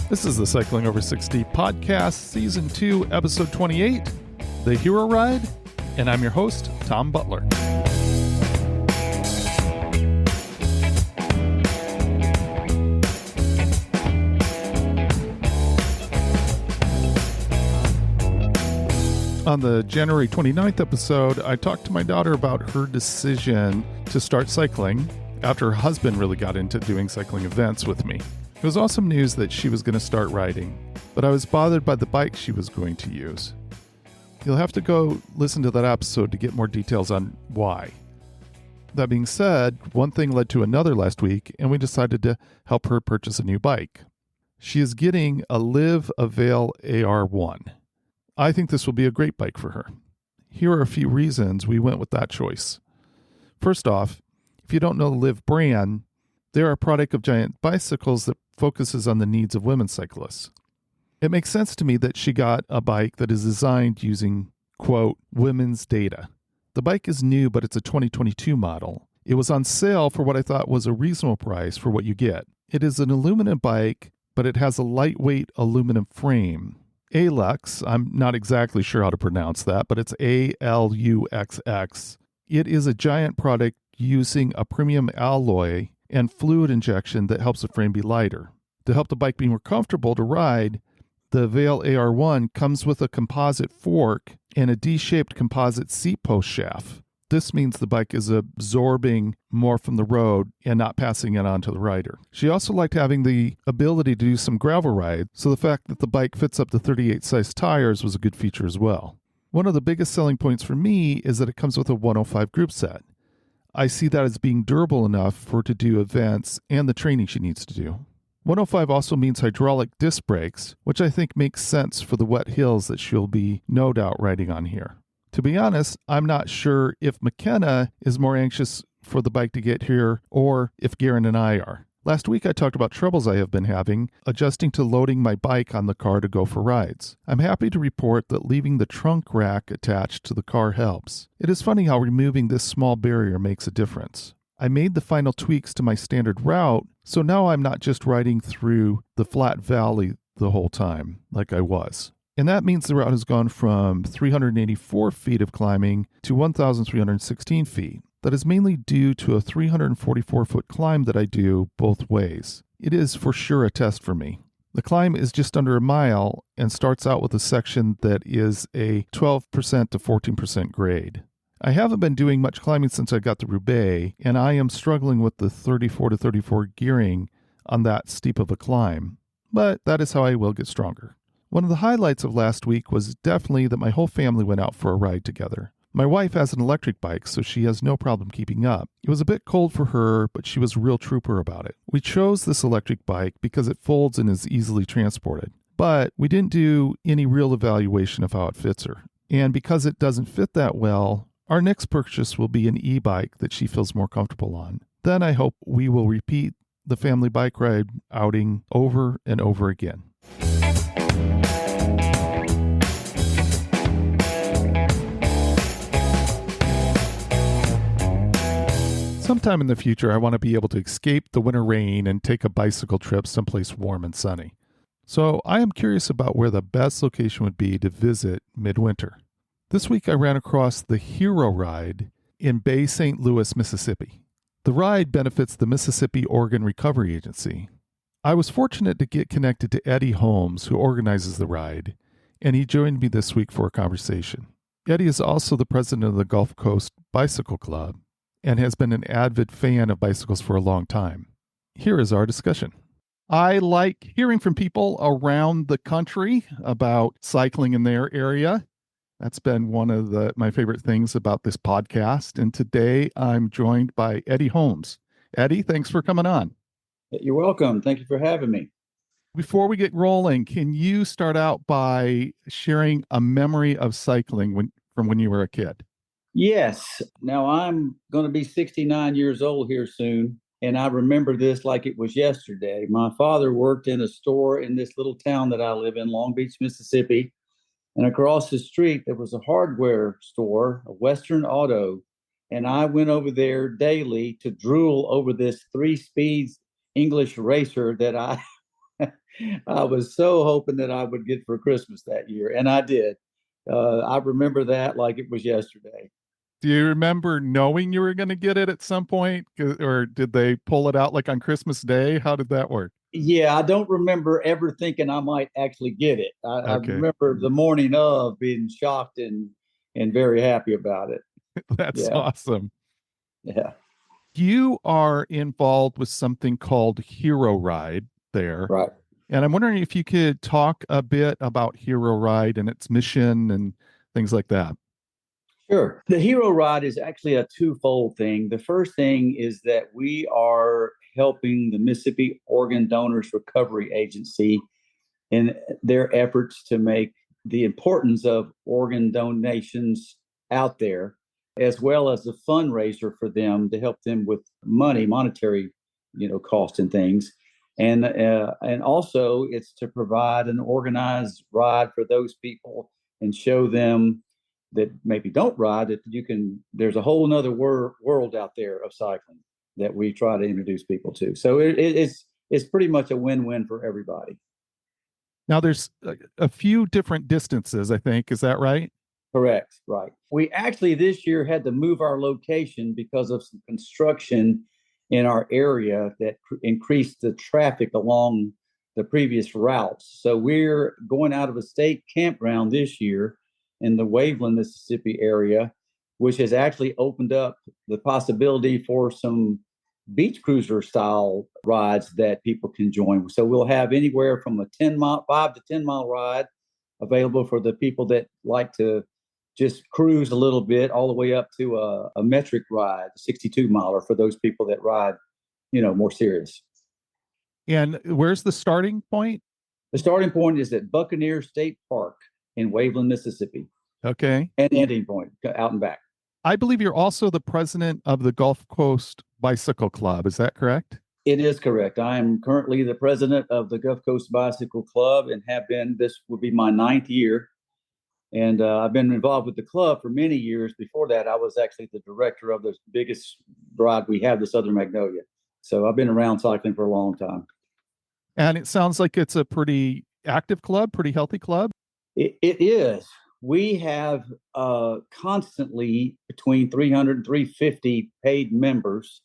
This is the Cycling Over 60 podcast, Season 2, Episode 28, The Hero Ride, and I'm your host, Tom Butler. On the January 29th episode, I talked to my daughter about her decision to start cycling after her husband really got into doing cycling events with me. It was awesome news that she was going to start riding, but I was bothered by the bike she was going to use. You'll have to go listen to that episode to get more details on why. That being said, one thing led to another last week, and we decided to help her purchase a new bike. She is getting a unveil AR1. I think this will be a great bike for her. Here are a few reasons we went with that choice. First off, if you don't know the Liv brand, they're a product of Giant Bicycles that focuses on the needs of women cyclists. It makes sense to me that she got a bike that is designed using, quote, women's data. The bike is new, but it's a 2022 model. It was on sale for what I thought was a reasonable price for what you get. It is an aluminum bike, but it has a lightweight aluminum frame. Alux, I'm not exactly sure how to pronounce that, but it's ALUXX. It is a Giant product using a premium alloy and fluid injection that helps the frame be lighter. To help the bike be more comfortable to ride, the unveil AR1 comes with a composite fork and a D-shaped composite seat post shaft. This means the bike is absorbing more from the road and not passing it on to the rider. She also liked having the ability to do some gravel rides, so the fact that the bike fits up to 38 size tires was a good feature as well. One of the biggest selling points for me is that it comes with a 105 group set. I see that as being durable enough for her to do events and the training she needs to do. 105 also means hydraulic disc brakes, which I think makes sense for the wet hills that she'll be no doubt riding on here. To be honest, I'm not sure if McKenna is more anxious for the bike to get here or if Garen and I are. Last week I talked about troubles I have been having adjusting to loading my bike on the car to go for rides. I'm happy to report that leaving the trunk rack attached to the car helps. It is funny how removing this small barrier makes a difference. I made the final tweaks to my standard route, so now I'm not just riding through the flat valley the whole time like I was. And that means the route has gone from 384 feet of climbing to 1,316 feet. That is mainly due to a 344-foot climb that I do both ways. It is for sure a test for me. The climb is just under a mile and starts out with a section that is a 12% to 14% grade. I haven't been doing much climbing since I got to Roubaix, and I am struggling with the 34 to 34 gearing on that steep of a climb. But that is how I will get stronger. One of the highlights of last week was definitely that my whole family went out for a ride together. My wife has an electric bike, so she has no problem keeping up. It was a bit cold for her, but she was a real trooper about it. We chose this electric bike because it folds and is easily transported. But we didn't do any real evaluation of how it fits her. And because it doesn't fit that well, our next purchase will be an e-bike that she feels more comfortable on. Then I hope we will repeat the family bike ride outing over and over again. Sometime in the future, I want to be able to escape the winter rain and take a bicycle trip someplace warm and sunny. So I am curious about where the best location would be to visit midwinter. This week I ran across the Hero Ride in Bay St. Louis, Mississippi. The ride benefits the Mississippi Organ Recovery Agency. I was fortunate to get connected to Eddie Holmes, who organizes the ride, and he joined me this week for a conversation. Eddie is also the president of the Gulf Coast Bicycle Club and has been an avid fan of bicycles for a long time. Here is our discussion. I like hearing from people around the country about cycling in their area. That's been one of my favorite things about this podcast. And today I'm joined by Eddie Holmes. Eddie, thanks for coming on. You're welcome. Thank you for having me. Before we get rolling, can you start out by sharing a memory of cycling from when you were a kid? Yes. Now I'm going to be 69 years old here soon. And I remember this like it was yesterday. My father worked in a store in this little town that I live in, Long Beach, Mississippi. And across the street, there was a hardware store, a Western Auto. And I went over there daily to drool over this 3-speed English racer that I I was so hoping that I would get for Christmas that year, and I did. I remember that like it was yesterday. Do you remember knowing you were going to get it at some point? Or did they pull it out like on Christmas Day? How did that work? Yeah, I don't remember ever thinking I might actually get it. I Okay. remember the morning of being shocked and very happy about it. That's Yeah, awesome. yeah, You are involved with something called Hero Ride there. right. And I'm wondering if you could talk a bit about Hero Ride and its mission and things like that. Sure. The Hero Ride is actually a twofold thing. The first thing is that we are helping the Mississippi Organ Donors Recovery Agency in their efforts to make the importance of organ donations out there, as well as a fundraiser for them to help them with monetary, cost and things. And also it's to provide an organized ride for those people and show them that maybe don't ride that you can. There's a whole nother world out there of cycling that we try to introduce people to. So it's pretty much a win-win for everybody. Now, there's a few different distances, I think. Is that right? Correct. Right. We actually this year had to move our location because of some construction in our area that increased the traffic along the previous routes. So we're going out of a state campground this year in the Waveland, Mississippi area, which has actually opened up the possibility for some beach cruiser style rides that people can join. So we'll have anywhere from a 10-mile, 5 to 10 mile ride available for the people that like to just cruise a little bit, all the way up to a metric ride, 62 miler for those people that ride, more serious. And where's the starting point? The starting point is at Buccaneer State Park in Waveland, Mississippi, Okay. and ending point out and back. I believe you're also the president of the Gulf Coast Bicycle Club. Is that correct? It is correct. I am currently the president of the Gulf Coast Bicycle Club and have been. This will be my ninth year. And I've been involved with the club for many years. Before that, I was actually the director of the biggest ride we have, the Southern Magnolia. So I've been around cycling for a long time. And it sounds like it's a pretty active club, pretty healthy club. It is. We have constantly between 300 and 350 paid members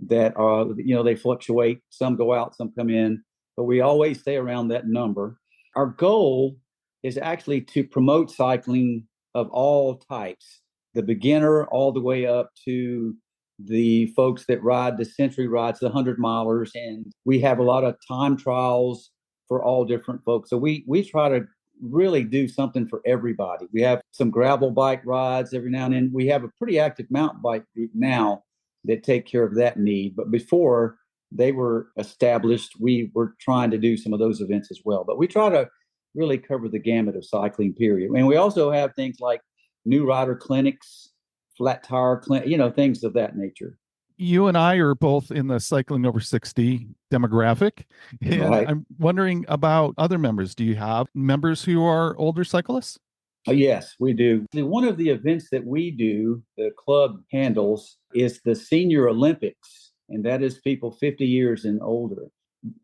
that are, they fluctuate. Some go out, some come in, but we always stay around that number. Our goal is actually to promote cycling of all types, the beginner all the way up to the folks that ride the century rides, the 100 milers. And we have a lot of time trials for all different folks. So we try to really do something for everybody. We have some gravel bike rides every now and then. We have a pretty active mountain bike group now that take care of that need. But before they were established, we were trying to do some of those events as well. But we try to really cover the gamut of cycling, period. And we also have things like new rider clinics, flat tire clinic, things of that nature. You and I are both in the cycling over 60 demographic. And Right. I'm wondering about other members. Do you have members who are older cyclists? Yes, we do. One of the events that we do, the club handles, is the Senior Olympics, and that is people 50 years and older.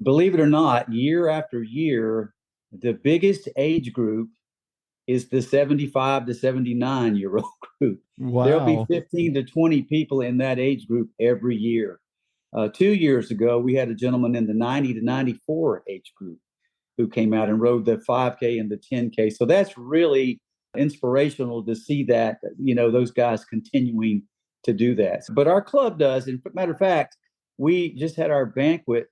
Believe it or not, year after year, the biggest age group is the 75 to 79-year-old group. There'll be Wow. 15 to 20 people in that age group every year. 2 years ago, we had a gentleman in the 90 to 94 age group who came out and rode the 5K and the 10K. So that's really inspirational to see that, those guys continuing to do that. But our club does. And matter of fact, we just had our banquet,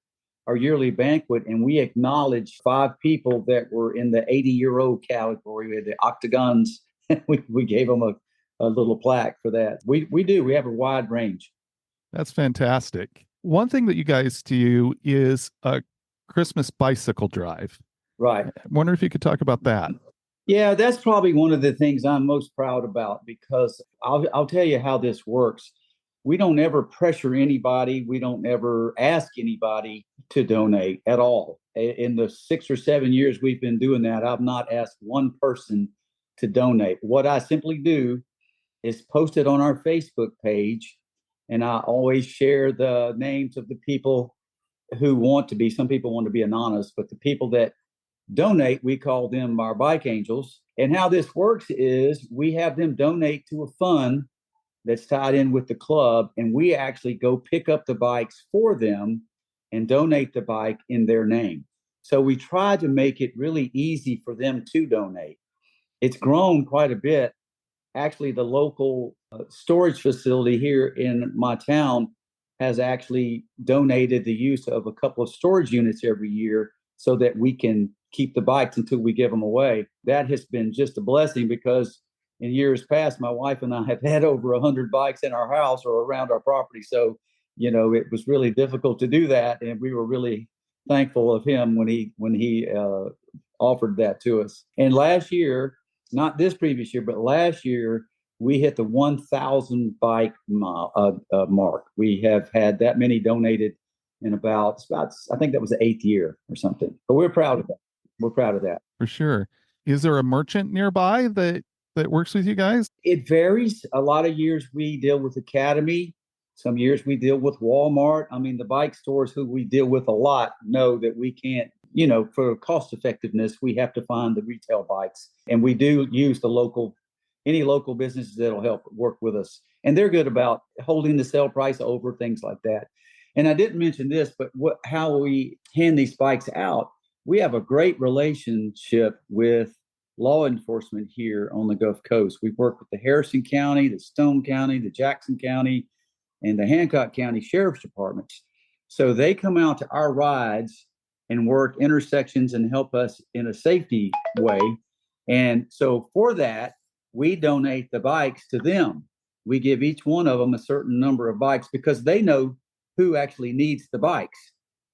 our yearly banquet, and we acknowledged 5 people that were in the 80-year-old category. We had the octagons. we gave them a little plaque for that. We do. We have a wide range. That's fantastic. One thing that you guys do is a Christmas bicycle drive. Right. I wonder if you could talk about that. Yeah, that's probably one of the things I'm most proud about, because I'll tell you how this works. We don't ever pressure anybody. We don't ever ask anybody to donate at all. In the 6 or 7 years we've been doing that, I've not asked one person to donate. What I simply do is post it on our Facebook page, and I always share the names of the people who want to be, some people want to be anonymous, but the people that donate, we call them our bike angels. And how this works is we have them donate to a fund that's tied in with the club, and we actually go pick up the bikes for them and donate the bike in their name. So we try to make it really easy for them to donate. It's grown quite a bit. Actually, the local storage facility here in my town has actually donated the use of a couple of storage units every year so that we can keep the bikes until we give them away. That has been just a blessing because in years past, my wife and I have had over 100 bikes in our house or around our property. So, it was really difficult to do that. And we were really thankful of him when he offered that to us. And last year, not this previous year, but last year, we hit the 1,000 bike mark. We have had that many donated in about, I think that was the 8th year or something. But we're proud of that. We're proud of that. For sure. Is there a merchant nearby that works with you guys? It varies. A lot of years we deal with Academy. Some years we deal with Walmart. I mean, the bike stores who we deal with a lot know that we can't, for cost effectiveness, we have to find the retail bikes. And we do use any local businesses that'll help work with us. And they're good about holding the sale price over, things like that. And I didn't mention this, but how we hand these bikes out, we have a great relationship with law enforcement here on the Gulf Coast. We work with the Harrison County, the Stone County, the Jackson County, and the Hancock County Sheriff's Departments. So they come out to our rides and work intersections and help us in a safety way. And so for that, we donate the bikes to them. We give each one of them a certain number of bikes because they know who actually needs the bikes.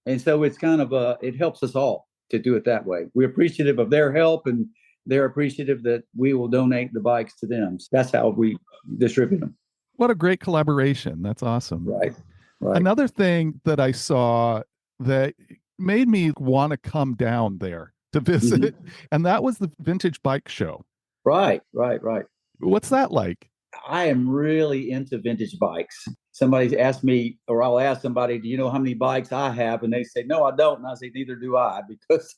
And so it's kind of it helps us all to do it that way. We're appreciative of their help, and they're appreciative that we will donate the bikes to them. So that's how we distribute them. What a great collaboration. That's awesome. Right. Another thing that I saw that made me want to come down there to visit, and that was the vintage bike show. Right. What's that like? I am really into vintage bikes. Somebody asked me, or I'll ask somebody, do you know how many bikes I have? And they say, no, I don't. And I say, neither do I, because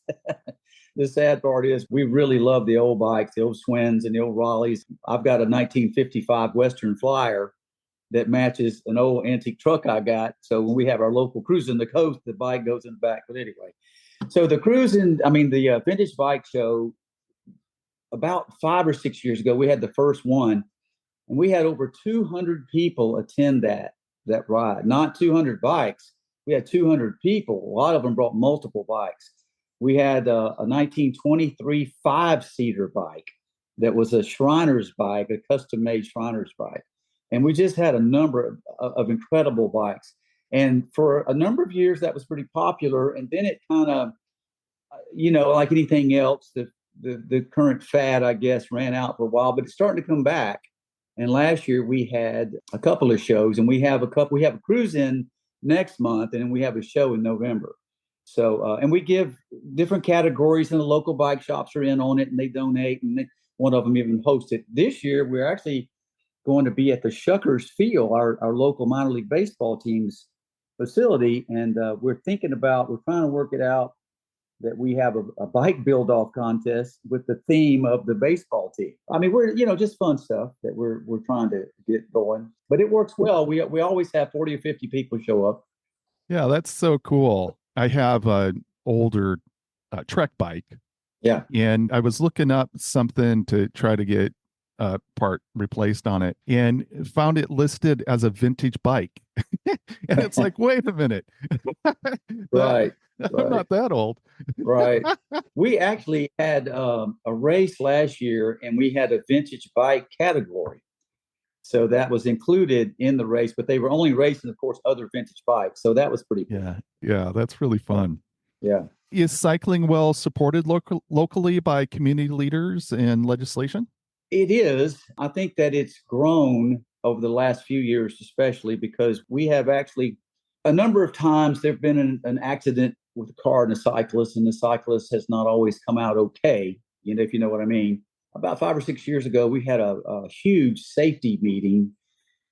the sad part is we really love the old bikes, the old Swins and the old Raleighs. I've got a 1955 Western Flyer that matches an old antique truck I got. So when we have our local cruise in the coast, the bike goes in the back. But anyway, so the vintage bike show, about 5 or 6 years ago, we had the first one, and we had over 200 people attend that ride. Not 200 bikes. We had 200 people. A lot of them brought multiple bikes. We had a 1923 5-seater bike that was a Shriner's bike, a custom-made Shriner's bike. And we just had a number of incredible bikes. And for a number of years, that was pretty popular. And then it kind of, like anything else, the current fad, I guess, ran out for a while, but it's starting to come back. And last year we had a couple of shows, and we have a cruise in next month, and then we have a show in November. So, and we give different categories, and the local bike shops are in on it, and they donate, and one of them even hosts it. This year, we're actually going to be at the Shuckers Field, our local minor league baseball team's facility, and we're trying to work it out that we have a bike build-off contest with the theme of the baseball team. I mean, we're, just fun stuff that we're trying to get going, but it works well. We always have 40 or 50 people show up. Yeah, that's so cool. I have an older Trek bike. Yeah. And I was looking up something to try to get a part replaced on it, and found it listed as a vintage bike. And it's like, wait a minute. Right. I'm not that old. Right. We actually had a race last year, and we had a vintage bike category. So that was included in the race, but they were only racing, of course, other vintage bikes. So that was pretty cool. Yeah, that's really fun. Yeah. Is cycling well supported locally by community leaders and legislation? It is. I think that it's grown over the last few years, especially because we have actually a number of times there've been an accident with a car and a cyclist, and the cyclist has not always come out okay, if you know what I mean. About 5 or 6 years ago, we had a huge safety meeting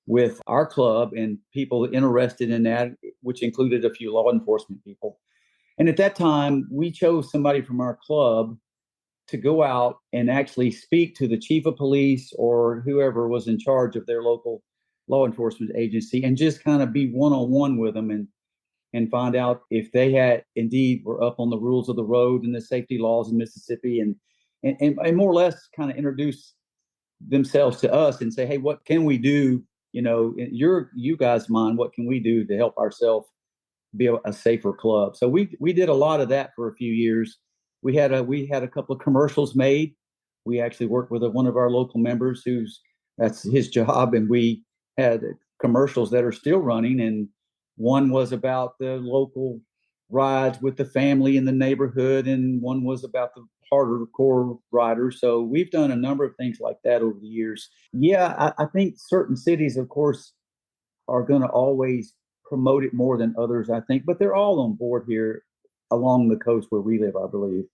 with our club and people interested in that, which included a few law enforcement people. And at that time, we chose somebody from our club to go out and actually speak to the chief of police or whoever was in charge of their local law enforcement agency and just kind of be one-on-one with them and find out if they had indeed were up on the rules of the road and the safety laws in Mississippi and more or less kind of introduce themselves to us and say, hey, what can we do? In you guys' mind, what can we do to help ourselves be a safer club? So we did a lot of that for a few years. We had a couple of commercials made. We actually worked with one of our local members that's his job, and we had commercials that are still running. And one was about the local rides with the family in the neighborhood, and one was about the harder core riders. So we've done a number of things like that over the years. Yeah, I think certain cities, of course, are going to always promote it more than others, I think, but they're all on board here along the coast where we live, I believe.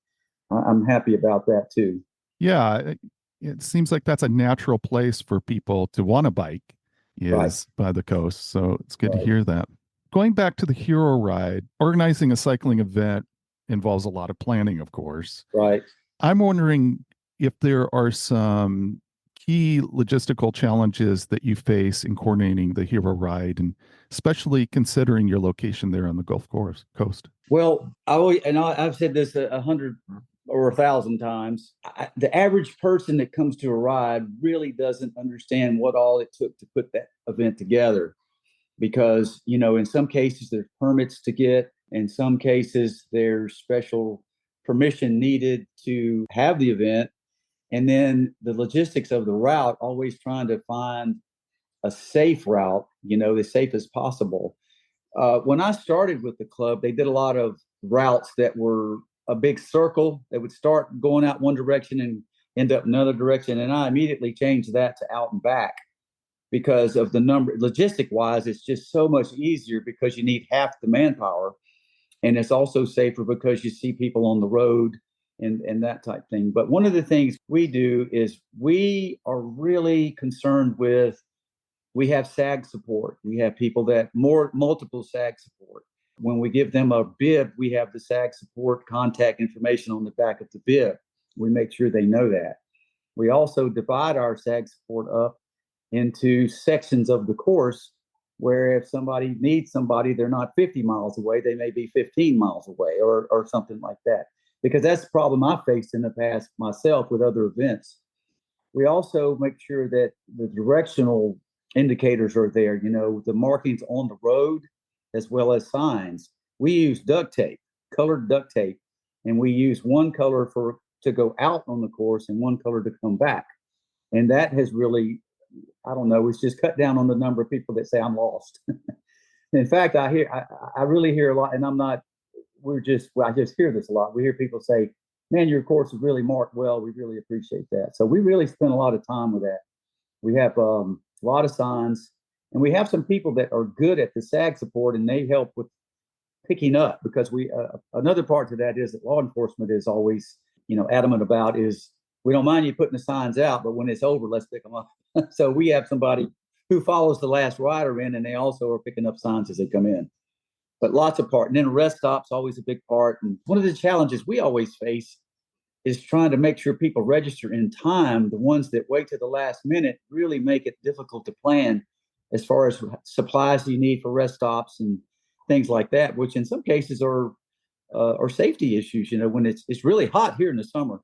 I'm happy about that too. Yeah, it seems like that's a natural place for people to want to bike Right, is by the coast. So it's good to right, hear that. Going back to the Hero Ride, organizing a cycling event involves a lot of planning, of course. right. I'm wondering if there are some key logistical challenges that you face in coordinating the Hero Ride, and especially considering your location there on the Gulf Coast. Well, I've said this 100 or 1,000 times. The average person that comes to a ride really doesn't understand what all it took to put that event together. Because in some cases there's permits to get, in some cases there's special permission needed to have the event, and then the logistics of the route, always trying to find a safe route, the safest possible. When I started with the club, they did a lot of routes that were a big circle that would start going out one direction and end up another direction, and I immediately changed that to out and back because of the number. Logistic wise, it's just so much easier because you need half the manpower, and it's also safer because you see people on the road and that type thing. But one of the things we do is we are really concerned with, we have SAG support. We have people that multiple SAG support. When we give them a bib, we have the SAG support contact information on the back of the bib. We make sure they know that. We also divide our SAG support up into sections of the course where if somebody needs somebody, they're not 50 miles away, they may be 15 miles away or something like that. Because that's the problem I faced in the past myself with other events. We also make sure that the directional indicators are there, the markings on the road as well as signs. We use duct tape, colored duct tape, and we use one color to go out on the course and one color to come back. And that has really, I don't know, it's just cut down on the number of people that say I'm lost. In fact, I really hear a lot, and I just hear this a lot. We hear people say, man, your course is really marked well. We really appreciate that. So we really spend a lot of time with that. We have a lot of signs, and we have some people that are good at the SAG support, and they help with picking up, because another part to that is that law enforcement is always, adamant about is, we don't mind you putting the signs out, but when it's over, let's pick them up. So we have somebody who follows the last rider in, and they also are picking up signs as they come in. But lots of part. And then rest stops, always a big part. And one of the challenges we always face is trying to make sure people register in time. The ones that wait to the last minute really make it difficult to plan as far as supplies you need for rest stops and things like that, which in some cases are safety issues, when it's really hot here in the summer,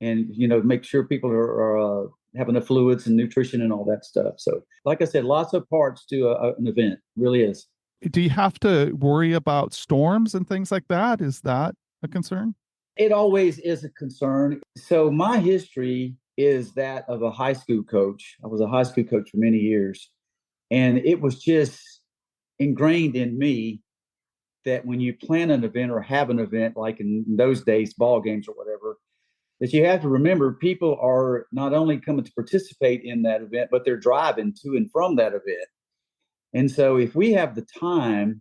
and make sure people are have enough fluids and nutrition and all that stuff. So like I said, lots of parts to an event, really is. Do you have to worry about storms and things like that? Is that a concern? It always is a concern. So my history is that of a high school coach. I was a high school coach for many years, and it was just ingrained in me that when you plan an event or have an event, like in those days, ball games or whatever, that you have to remember people are not only coming to participate in that event, but they're driving to and from that event. And so if we have the time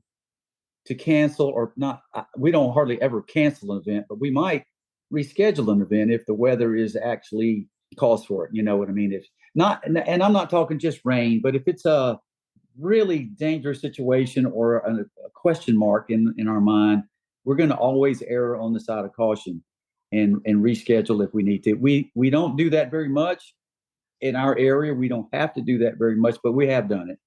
to cancel or not, we don't hardly ever cancel an event, but we might reschedule an event if the weather is actually calls for it. You know what I mean? If not, and I'm not talking just rain, but if it's really dangerous situation or a question mark in our mind, we're going to always err on the side of caution and reschedule if we need to. We don't do that very much in our area. We don't have to do that very much, but we have done it.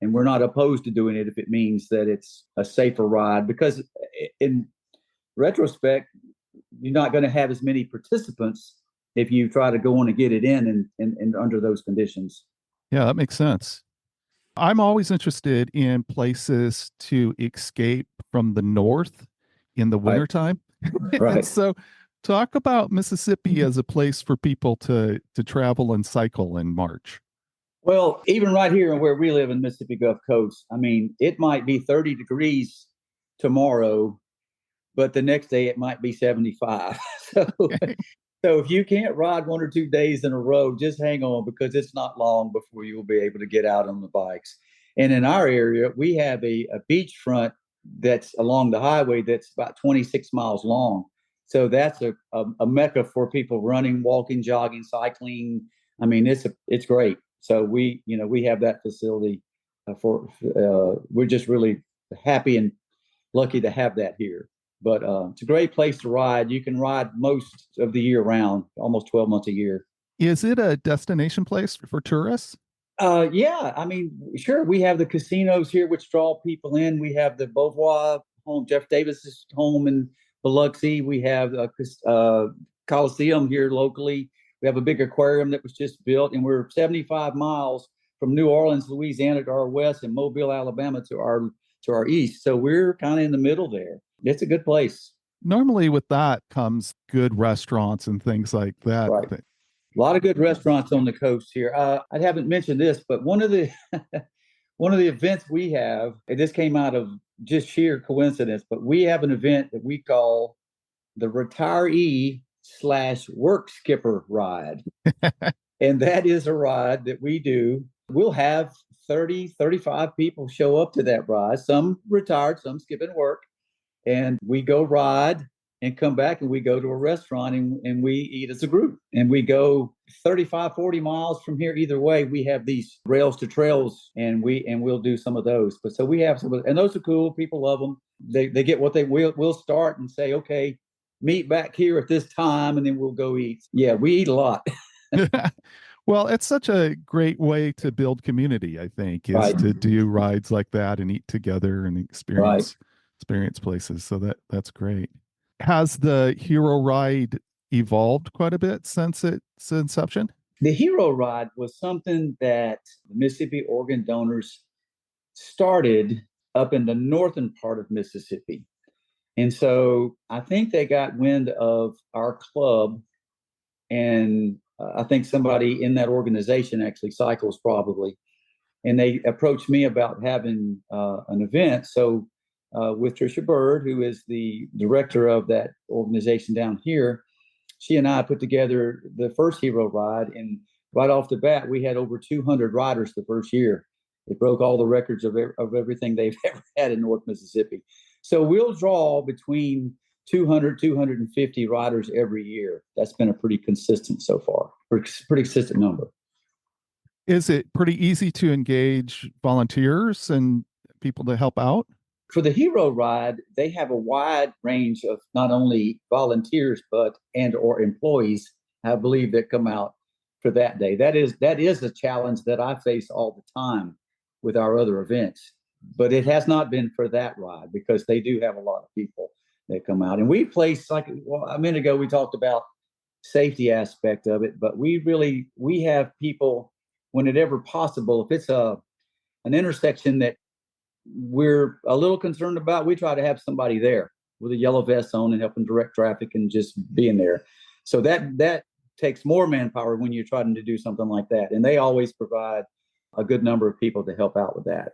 And we're not opposed to doing it if it means that it's a safer ride, because in retrospect, you're not going to have as many participants if you try to go on and get it in and under those conditions. Yeah, that makes sense. I'm always interested in places to escape from the north in the Right, wintertime. And right. so talk about Mississippi as a place for people to travel and cycle in March. Well, even right here where we live in Mississippi Gulf Coast, I mean, it might be 30 degrees tomorrow, but the next day it might be 75. So So if you can't ride 1 or 2 days in a row, just hang on, because it's not long before you'll be able to get out on the bikes. And in our area, we have a beachfront that's along the highway that's about 26 miles long. So that's a mecca for people running, walking, jogging, cycling. I mean, it's great. So we have that facility we're just really happy and lucky to have that here. But it's a great place to ride. You can ride most of the year round, almost 12 months a year. Is it a destination place for tourists? Yeah, I mean, sure. We have the casinos here, which draw people in. We have the Beauvoir home, Jeff Davis's home in Biloxi. We have a Coliseum here locally. We have a big aquarium that was just built, and we're 75 miles from New Orleans, Louisiana, to our west, and Mobile, Alabama, to our east. So we're kind of in the middle there. It's a good place. Normally with that comes good restaurants and things like that. Right. A lot of good restaurants on the coast here. I haven't mentioned this, but one of the one of the events we have, and this came out of just sheer coincidence, but we have an event that we call the retiree/work skipper ride. And that is a ride that we do. We'll have 30, 35 people show up to that ride, some retired, some skipping work. And we go ride and come back, and we go to a restaurant, and we eat as a group. And we go 35, 40 miles from here either way. We have these rails to trails, and we'll do some of those. But so we have some, and those are cool. People love them. They get what they will. We'll start and say, okay, meet back here at this time, and then we'll go eat. Yeah, we eat a lot. Well, it's such a great way to build community, I think, is Right. to do rides like that and eat together and Right. experience places. So that's great. Has the Hero Ride evolved quite a bit since its inception? The Hero Ride was something that the Mississippi Organ Donors started up in the northern part of Mississippi. And so I think they got wind of our club, and I think somebody in that organization actually cycles probably, and they approached me about having an event. So with Trisha Bird, who is the director of that organization down here, she and I put together the first Hero Ride, and right off the bat, we had over 200 riders the first year. It broke all the records of everything they've ever had in North Mississippi. So we'll draw between 200, 250 riders every year. That's been a pretty consistent so far, pretty consistent number. Is it pretty easy to engage volunteers and people to help out? For the Hero Ride, they have a wide range of not only volunteers but and or employees, I believe, that come out for that day. That is a challenge that I face all the time with our other events, but it has not been for that ride because they do have a lot of people that come out. And we place, like, well, a minute ago we talked about safety aspect of it, but we have people whenever possible. If it's an intersection that we're a little concerned about, we try to have somebody there with a yellow vest on and helping direct traffic and just being there. So that takes more manpower when you're trying to do something like that. And they always provide a good number of people to help out with that.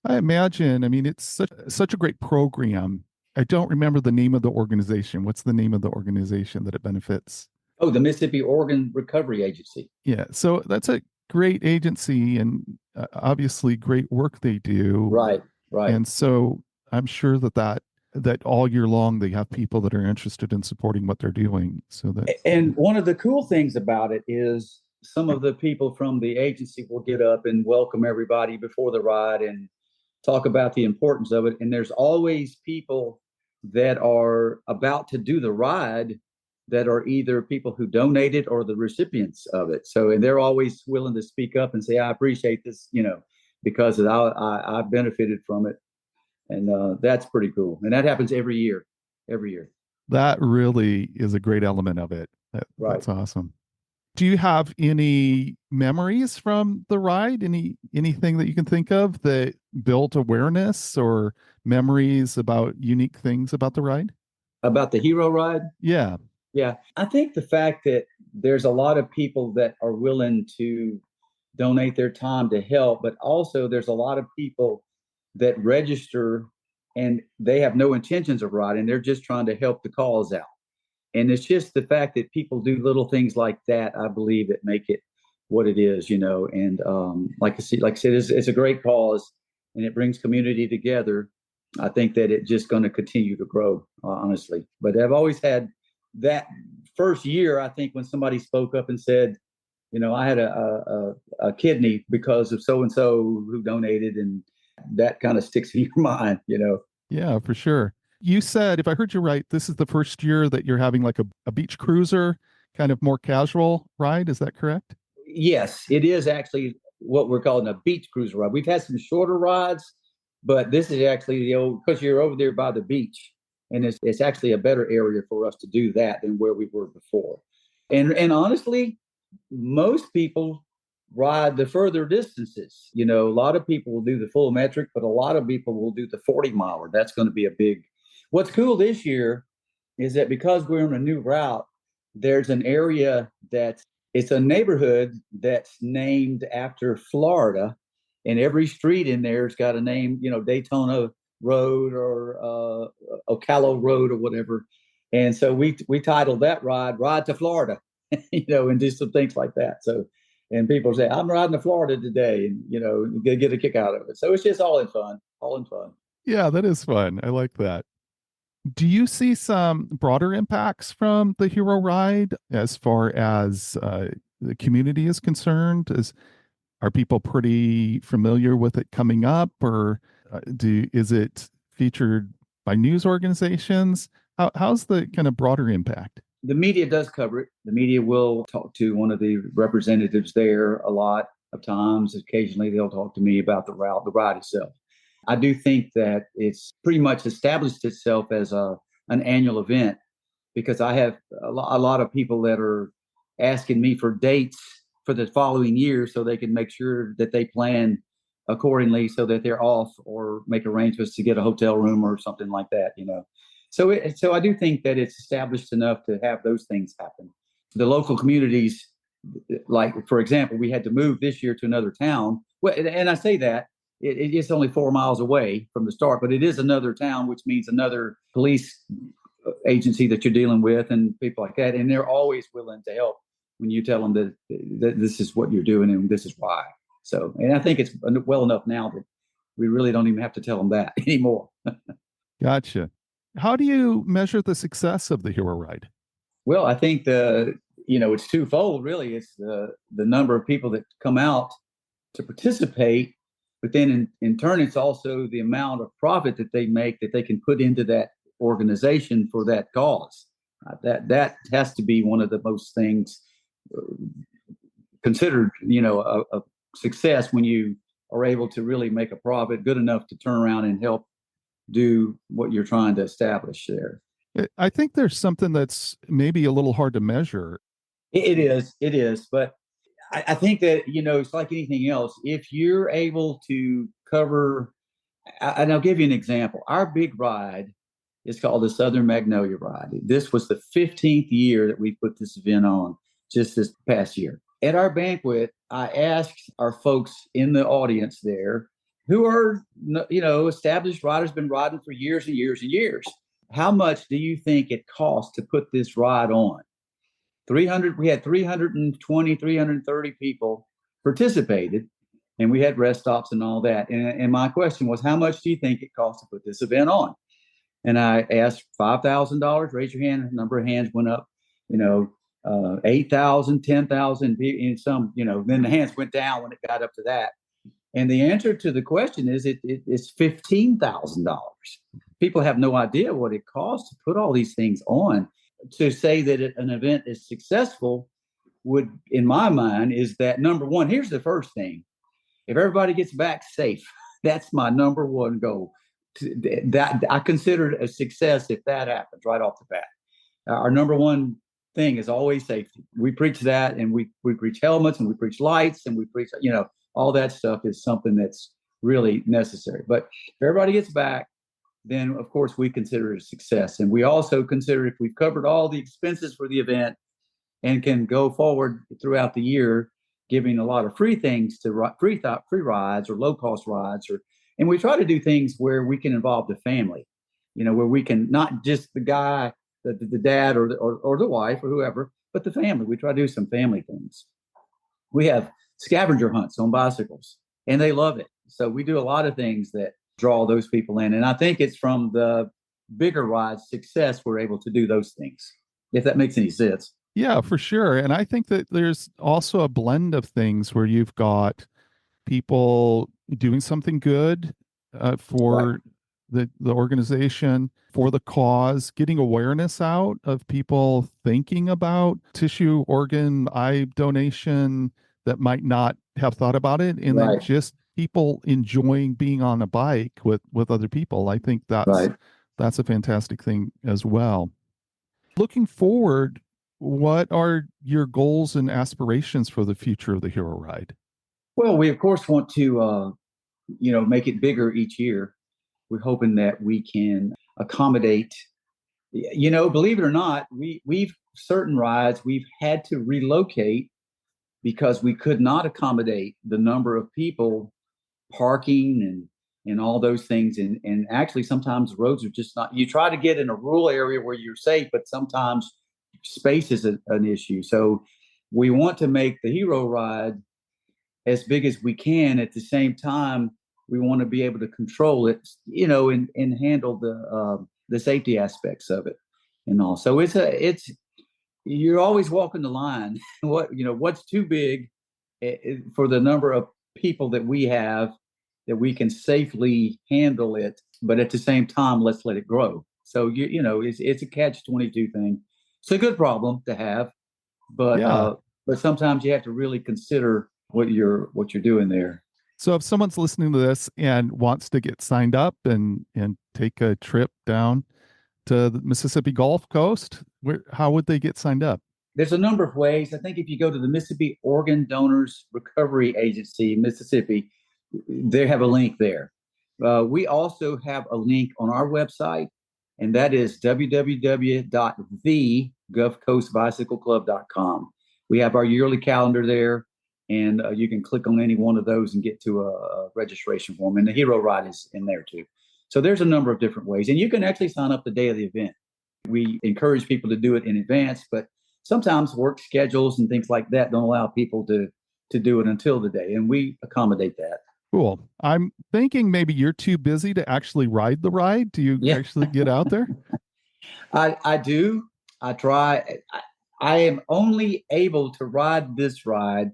I imagine. I mean, it's such a great program. I don't remember the name of the organization. What's the name of the organization that it benefits? Oh, the Mississippi Organ Recovery Agency. Yeah. So that's a great agency and obviously great work they do. Right, right. And so I'm sure that all year long they have people that are interested in supporting what they're doing. So that And one of the cool things about it is some of the people from the agency will get up and welcome everybody before the ride and talk about the importance of it. And there's always people that are about to do the ride that are either people who donated or the recipients of it. So, and they're always willing to speak up and say, I appreciate this, because I benefited from it. And that's pretty cool. And that happens every year. That really is a great element of it. Right. That's awesome. Do you have any memories from the ride? Anything that you can think of that built awareness or memories about unique things about the ride? About the hero ride? Yeah. Yeah. I think the fact that there's a lot of people that are willing to donate their time to help, but also there's a lot of people that register and they have no intentions of riding. They're just trying to help the cause out. And it's just the fact that people do little things like that, I believe, that make it what it is, And like I said, it's a great cause, and it brings community together. I think that it's just going to continue to grow, honestly. But I've always had that first year. I think when somebody spoke up and said, I had a kidney because of so and so who donated, and that kind of sticks in your mind. Yeah, for sure. You said, if I heard you right, this is the first year that you're having like a beach cruiser, kind of more casual ride. Is that correct? Yes, it is actually what we're calling a beach cruiser ride. We've had some shorter rides, but this is actually because you're over there by the beach, and it's actually a better area for us to do that than where we were before. And honestly, most people ride the further distances. A lot of people will do the full metric, but a lot of people will do the 40 miler. That's going to be a big. What's cool this year is that because we're on a new route, there's an area it's a neighborhood that's named after Florida, and every street in there's got a name, Daytona Road or Ocala Road or whatever. And so we titled that Ride to Florida, and do some things like that. So, and people say, I'm riding to Florida today, and, get a kick out of it. So it's just all in fun. Yeah, that is fun. I like that. Do you see some broader impacts from the Hero Ride as far as the community is concerned? Are people pretty familiar with it coming up, or is it featured by news organizations? How's the kind of broader impact? The media does cover it. The media will talk to one of the representatives there a lot of times. Occasionally, they'll talk to me about the ride itself. I do think that it's pretty much established itself as an annual event, because I have a lot of people that are asking me for dates for the following year so they can make sure that they plan accordingly so that they're off or make arrangements to get a hotel room or something like that. So I do think that it's established enough to have those things happen. The local communities, like, for example, we had to move this year to another town. Well, and I say that it's only 4 miles away from the start, but it is another town, which means another police agency that you're dealing with and people like that. And they're always willing to help when you tell them that this is what you're doing and this is why. So, and I think it's well enough now that we really don't even have to tell them that anymore. Gotcha. How do you measure the success of the Hero Ride? Well, I think it's twofold, really. It's the number of people that come out to participate, but then in turn, it's also the amount of profit that they make that they can put into that organization for that cause. That has to be one of the most things considered, a success when you are able to really make a profit good enough to turn around and help do what you're trying to establish there. I think there's something that's maybe a little hard to measure. It is. But I think that, it's like anything else. If you're able to cover, and I'll give you an example. Our big ride is called the Southern Magnolia Ride. This was the 15th year that we put this event on, just this past year. At our banquet, I asked our folks in the audience there, who are, established riders, been riding for years and years and years. How much do you think it costs to put this ride on? We had 320, 330 people participated, and we had rest stops and all that. And my question was, how much do you think it costs to put this event on? And I asked $5,000, raise your hand. A number of hands went up, 8,000, 10,000 people, and some, then the hands went down when it got up to that. And the answer to the question is it's $15,000. People have no idea what it costs to put all these things on. To say that an event is successful would, in my mind, is that number one, here's the first thing. If everybody gets back safe, that's my number one goal. That I consider it a success if that happens right off the bat. Our number one thing is always safety. We preach that, and we preach helmets, and we preach lights, and we preach, all that stuff is something that's really necessary. But if everybody gets back, then of course we consider it a success. And we also consider if we've covered all the expenses for the event and can go forward throughout the year, giving a lot of free things to free rides or low cost rides, and we try to do things where we can involve the family, where we can not just the guy, the dad or the wife or whoever, but the family. We try to do some family things. We have scavenger hunts on bicycles, and they love it. So we do a lot of things that draw those people in. And I think it's from the bigger rides success we're able to do those things, if that makes any sense. Yeah, for sure. And I think that there's also a blend of things where you've got people doing something good for Right. the organization, for the cause, getting awareness out of people thinking about tissue, organ, eye donation that might not have thought about it, and then Right. just people enjoying being on a bike with other people. I think Right. that's a fantastic thing as well. Looking forward, what are your goals and aspirations for the future of the Hero Ride? Well, we of course want to, make it bigger each year. We're hoping that we can accommodate. Believe it or not, we've certain rides we've had to relocate because we could not accommodate the number of people, parking and all those things. And actually, sometimes roads are just not. You try to get in a rural area where you're safe, but sometimes space is an issue. So we want to make the Hero Ride as big as we can. At the same time, we want to be able to control it, and handle the safety aspects of it and all. So it's you're always walking the line. What's too big for the number of people that we have, that we can safely handle it, but at the same time, let's let it grow. So it's a catch-22 thing. It's a good problem to have, but Yeah. but sometimes you have to really consider what you're doing there. So if someone's listening to this and wants to get signed up and take a trip down to the Mississippi Gulf Coast, how would they get signed up? There's a number of ways. I think if you go to the Mississippi Organ Donors Recovery Agency, Mississippi, they have a link there. We also have a link on our website, and that is www.thegulfcoastbicycleclub.com. We have our yearly calendar there, and you can click on any one of those and get to a registration form. And the Hero Ride is in there too. So there's a number of different ways, and you can actually sign up the day of the event. We encourage people to do it in advance, but sometimes work schedules and things like that don't allow people to do it until the day, and we accommodate that. Cool. I'm thinking maybe you're too busy to actually ride the ride. Do you actually get out there? I do. I try. I am only able to ride this ride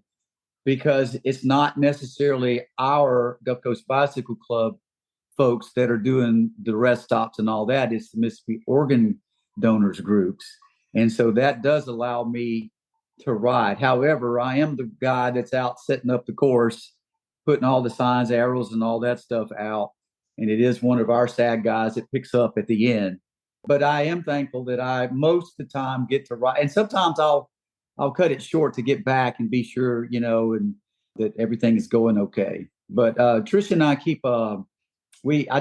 because it's not necessarily our Gulf Coast Bicycle Club folks that are doing the rest stops and all that. It's the Mississippi Organ Donors groups. And so that does allow me to ride. However, I am the guy that's out setting up the course, putting all the signs, arrows, and all that stuff out. And it is one of our SAG guys that picks up at the end. But I am thankful that I most of the time get to ride. And sometimes I'll cut it short to get back and be sure, and that everything is going okay. But Tricia and I keep I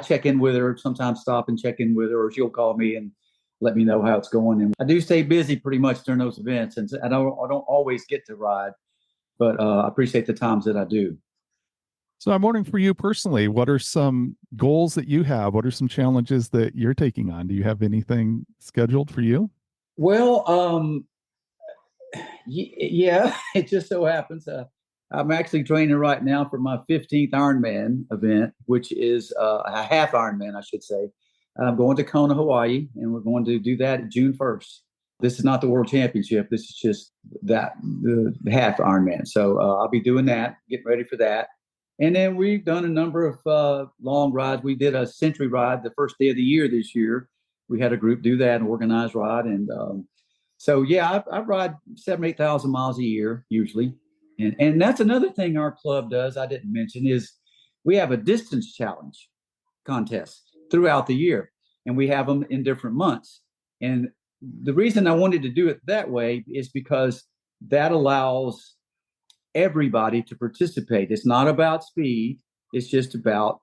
check in with her, sometimes stop and check in with her, or she'll call me and let me know how it's going. And I do stay busy pretty much during those events, and I don't always get to ride, but I appreciate the times that I do. So I'm wondering for you personally, what are some goals that you have? What are some challenges that you're taking on? Do you have anything scheduled for you? Well, yeah, it just so happens I'm actually training right now for my 15th Ironman event, which is a half Ironman, I should say. I'm going to Kona, Hawaii, and we're going to do that June 1st. This is not the world championship. This is just that the half Ironman. So I'll be doing that, getting ready for that. And then we've done a number of long rides. We did a century ride the first day of the year this year. We had a group do that, an organized ride. And so, yeah, I ride 7,000 to 8,000 miles a year usually. And that's another thing our club does, I didn't mention, is we have a distance challenge contest throughout the year. And we have them in different months. And the reason I wanted to do it that way is because that allows everybody to participate. It's not about speed. It's just about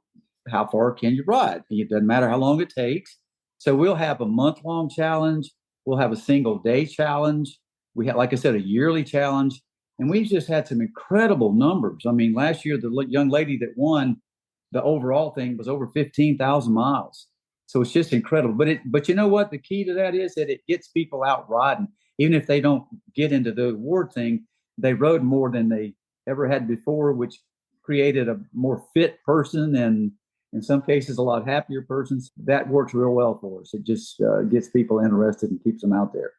how far can you ride. It doesn't matter how long it takes. So we'll have a month-long challenge. We'll have a single day challenge. We have, like I said, a yearly challenge. And we've just had some incredible numbers. I mean, last year, the young lady that won the overall thing was over 15,000 miles. So it's just incredible. But you know what? The key to that is that it gets people out riding. Even if they don't get into the award thing, they rode more than they ever had before, which created a more fit person and in some cases a lot happier persons. That works real well for us. It just gets people interested and keeps them out there.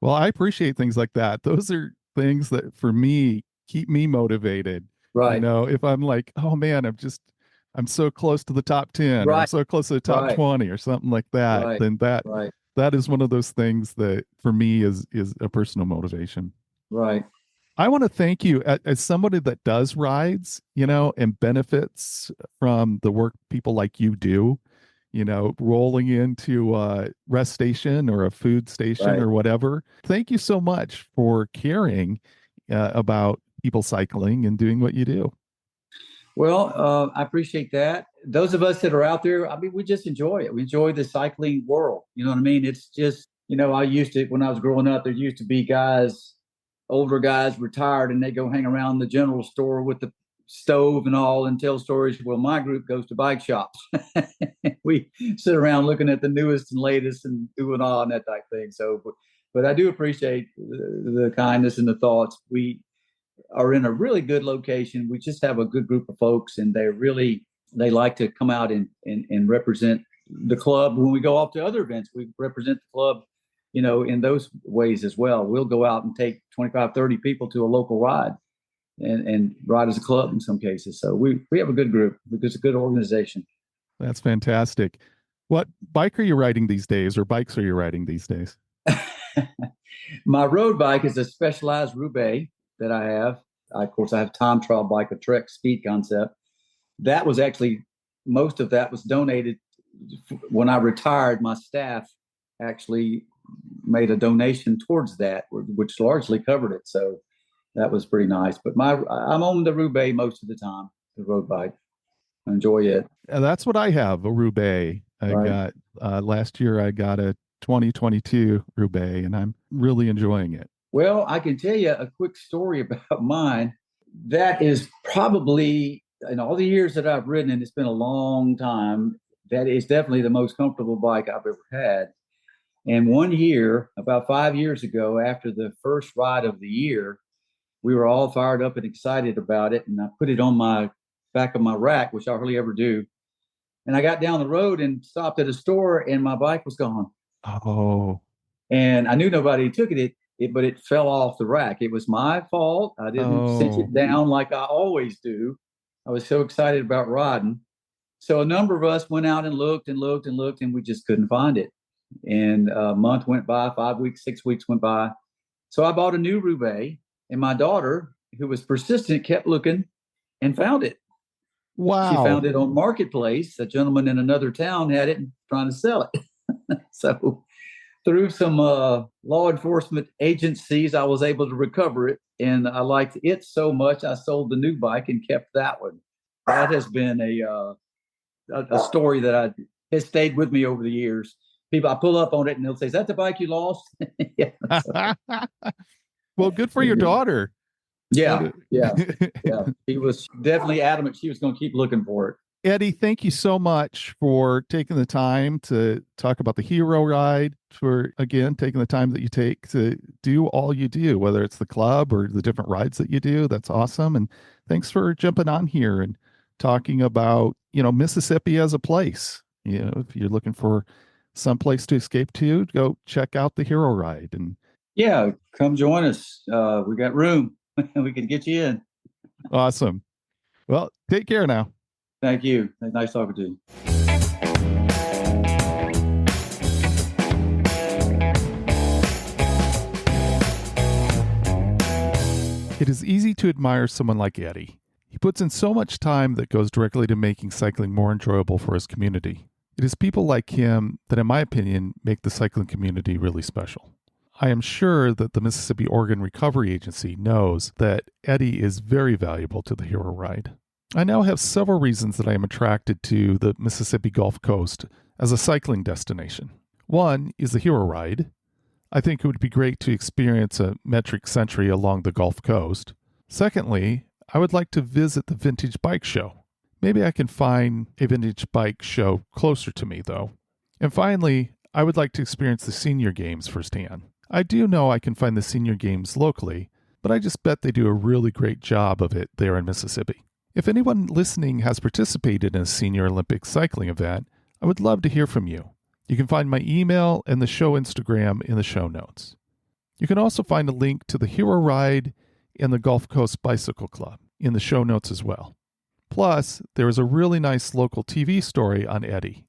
Well, I appreciate things like that. Those are things that for me keep me motivated. Right. If I'm like, oh man, I'm so close to the top 10 or I'm Right. so close to the top Right. 20 or something like that, Right. then Right. that is one of those things that for me is a personal motivation. Right. I want to thank you as somebody that does rides, and benefits from the work people like you do, rolling into a rest station or a food station Right. or whatever. Thank you so much for caring about people cycling and doing what you do. Well, I appreciate that. Those of us that are out there, I mean, we just enjoy it. We enjoy the cycling world. You know what I mean? It's just, I used to, when I was growing up, there used to be guys, older guys retired, and they go hang around the general store with the stove and all and tell stories. Well, my group goes to bike shops. We sit around looking at the newest and latest and doing all and that type of thing. So, but I do appreciate the kindness and the thoughts. We are in a really good location. We just have a good group of folks, and they like to come out and represent the club. When we go off to other events, we represent the club, in those ways as well. We'll go out and take 25, 30 people to a local ride and ride as a club in some cases. So we have a good group. It's a good organization. That's fantastic. What bike are you riding these days, or bikes are you riding these days? My road bike is a Specialized Roubaix that I have. Of course, I have time trial bike, a Trek Speed Concept. That was actually, most of that was donated when I retired. My staff actually made a donation towards that, which largely covered it. So that was pretty nice. But I'm on the Roubaix most of the time, the road bike. I enjoy it. That's what I have, a Roubaix. I Right. got last year I got a 2022 Roubaix, and I'm really enjoying it. Well, I can tell you a quick story about mine. That is probably, in all the years that I've ridden, and it's been a long time, that is definitely the most comfortable bike I've ever had. And one year, about 5 years ago, after the first ride of the year, we were all fired up and excited about it. And I put it on my back of my rack, which I hardly ever do. And I got down the road and stopped at a store, and my bike was gone. Oh, And I knew nobody took but it fell off the rack. It was my fault. I didn't cinch oh, it down like I always do. I was so excited about riding. So a number of us went out and looked and looked and looked, and we just couldn't find it. And a month went by, 5 weeks, 6 weeks went by. So I bought a new Roubaix, and my daughter, who was persistent, kept looking and found it. She wow. found it on Marketplace. A gentleman in another town had it and trying to sell it. So through some law enforcement agencies, I was able to recover it. And I liked it so much, I sold the new bike and kept that one. That has been a story that has stayed with me over the years. People, I pull up on it and they'll say, "Is that the bike you lost?" Yeah. Well, good for your daughter. Yeah. Yeah. Yeah. She was definitely adamant she was going to keep looking for it. Eddie, thank you so much for taking the time to talk about the hero ride, for again taking the time that you take to do all you do, whether it's the club or the different rides that you do. That's awesome. And thanks for jumping on here and talking about, Mississippi as a place. If you're looking for someplace to escape to, go check out the Hero Ride. And Yeah, come join us. We got room. We can get you in. awesome. Well, take care now. Thank you. Nice talking to you. It is easy to admire someone like Eddie. He puts in so much time that goes directly to making cycling more enjoyable for his community. It is people like him that, in my opinion, make the cycling community really special. I am sure that the Mississippi Organ Recovery Agency knows that Eddie is very valuable to the Hero Ride. I now have several reasons that I am attracted to the Mississippi Gulf Coast as a cycling destination. One is the Hero Ride. I think it would be great to experience a metric century along the Gulf Coast. Secondly, I would like to visit the Vintage Bike Show. Maybe I can find a vintage bike show closer to me, though. And finally, I would like to experience the senior games firsthand. I do know I can find the senior games locally, but I just bet they do a really great job of it there in Mississippi. If anyone listening has participated in a senior Olympic cycling event, I would love to hear from you. You can find my email and the show Instagram in the show notes. You can also find a link to the Hero Ride and the Gulf Coast Bicycle Club in the show notes as well. Plus, there is a really nice local TV story on Eddie.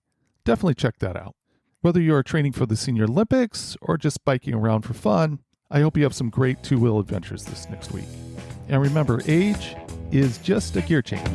Definitely check that out. Whether you are training for the Senior Olympics or just biking around for fun, I hope you have some great two-wheel adventures this next week. And remember, age is just a gear change.